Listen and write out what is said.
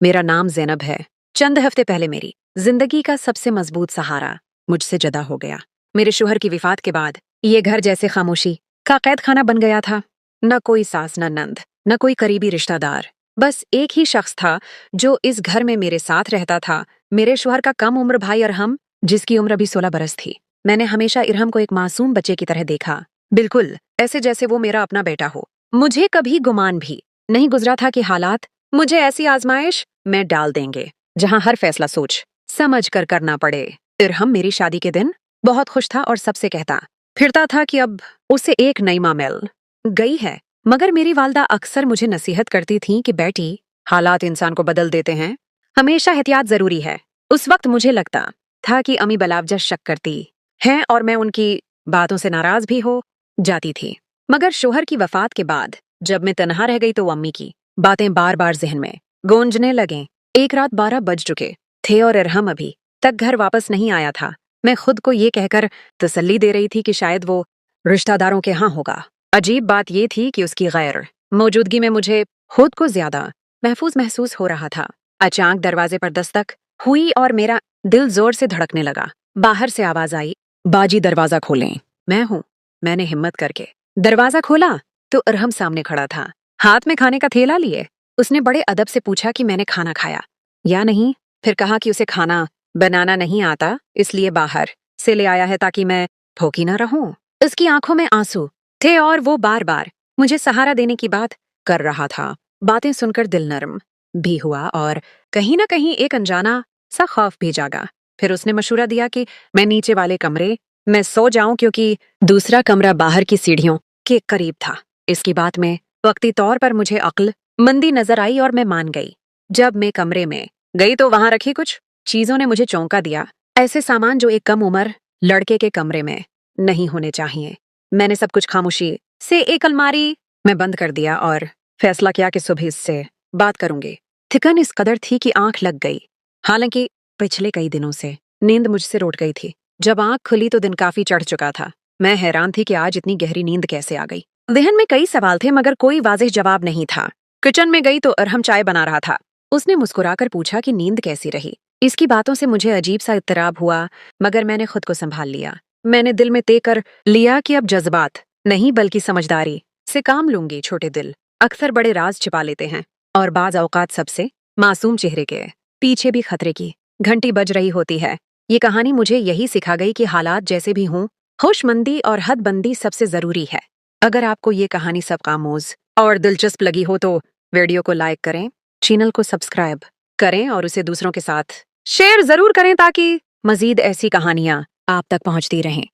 मेरा नाम ज़ैनब है। चंद हफ्ते पहले मेरी जिंदगी का सबसे मजबूत सहारा मुझसे जुदा हो गया। मेरे शोहर की विफात के बाद ये घर जैसे खामोशी का कैद खाना बन गया था। न कोई सास, न नंद, न कोई करीबी रिश्तेदार। बस एक ही शख्स था जो इस घर में मेरे साथ रहता था, मेरे शोहर का कम उम्र भाई इरहम, जिसकी उम्र अभी 16 बरस थी। मैंने हमेशा इरहम को एक मासूम बच्चे की तरह देखा, बिल्कुल ऐसे जैसे वो मेरा अपना बेटा हो। मुझे कभी गुमान भी नहीं गुजरा था कि हालात मुझे ऐसी आजमाइश में डाल देंगे जहां हर फैसला सोच समझ कर करना पड़े। इरहम मेरी शादी के दिन बहुत खुश था और सबसे कहता फिरता था कि अब उसे एक नई माँ मिल गई है। मगर मेरी वालदा अक्सर मुझे नसीहत करती थी कि बेटी, हालात इंसान को बदल देते हैं, हमेशा एहतियात जरूरी है। उस वक्त मुझे लगता था कि अम्मी बलावजा शक करती हैं और मैं उनकी बातों से नाराज भी हो जाती थी। मगर शोहर की वफात के बाद जब मैं तन्हा रह गई तो अम्मी की बातें बार बार जहन में गूंजने लगें। एक रात 12 बज चुके थे और इरहम अभी तक घर वापस नहीं आया था। मैं खुद को ये कहकर तसल्ली दे रही थी कि शायद वो रिश्तेदारों के यहाँ होगा। अजीब बात ये थी कि उसकी गैर मौजूदगी में मुझे खुद को ज्यादा महफूज महसूस हो रहा था। अचानक दरवाजे पर दस्तक हुई और मेरा दिल जोर से धड़कने लगा। बाहर से आवाज आई, बाजी दरवाजा खोलें। मैं हूँ। मैंने हिम्मत करके दरवाजा खोला तो इरहम सामने खड़ा था, हाथ में खाने का थैला लिए। उसने बड़े अदब से पूछा कि मैंने खाना खाया या नहीं, फिर कहा कि उसे खाना बनाना नहीं आता, इसलिए बाहर से ले आया है ताकि मैं भूखी न रहूं। उसकी आंखों में आंसू थे और वो बार बार मुझे सहारा देने की बात कर रहा था। बातें सुनकर दिल नरम भी हुआ और कहीं ना कहीं एक अनजाना सा खौफ भी जागा। फिर उसने मशूरा दिया कि मैं नीचे वाले कमरे में सो जाऊं क्योंकि दूसरा कमरा बाहर की सीढ़ियों के करीब था। इसकी बात में वक्ती तौर पर मुझे अक्ल मंदी नजर आई और मैं मान गई। जब मैं कमरे में गई तो वहां रखी कुछ चीजों ने मुझे चौंका दिया, ऐसे सामान जो एक कम उम्र लड़के के कमरे में नहीं होने चाहिए। मैंने सब कुछ खामोशी से एक अलमारी में बंद कर दिया और फैसला किया कि सुबह इससे बात करूंगी। थिकन इस कदर थी कि आंख लग गई। हालांकि पिछले कई दिनों से नींद मुझसे रूठ गई थी। जब आंख खुली तो दिन काफी चढ़ चुका था। मैं हैरान थी कि आज इतनी गहरी नींद कैसे आ गई। जहन में कई सवाल थे मगर कोई वाज़ेह जवाब नहीं था। किचन में गई तो इरहम चाय बना रहा था। उसने मुस्कुराकर पूछा कि नींद कैसी रही। इसकी बातों से मुझे अजीब सा इत्तराब हुआ, मगर मैंने खुद को संभाल लिया। मैंने दिल में तय कर लिया कि अब जज्बात नहीं बल्कि समझदारी से काम लूंगी। छोटे दिल अक्सर बड़े राज छिपा लेते हैं और बाज औकात सबसे मासूम चेहरे के पीछे भी खतरे की घंटी बज रही होती है। ये कहानी मुझे यही सिखा गई कि हालात जैसे भी हों, होशमंदी और हदबंदी सबसे जरूरी है। अगर आपको ये कहानी सबकामोज और दिलचस्प लगी हो तो वीडियो को लाइक करें, चैनल को सब्सक्राइब करें और उसे दूसरों के साथ शेयर जरूर करें ताकि मजीद ऐसी कहानियां आप तक पहुंचती रहें।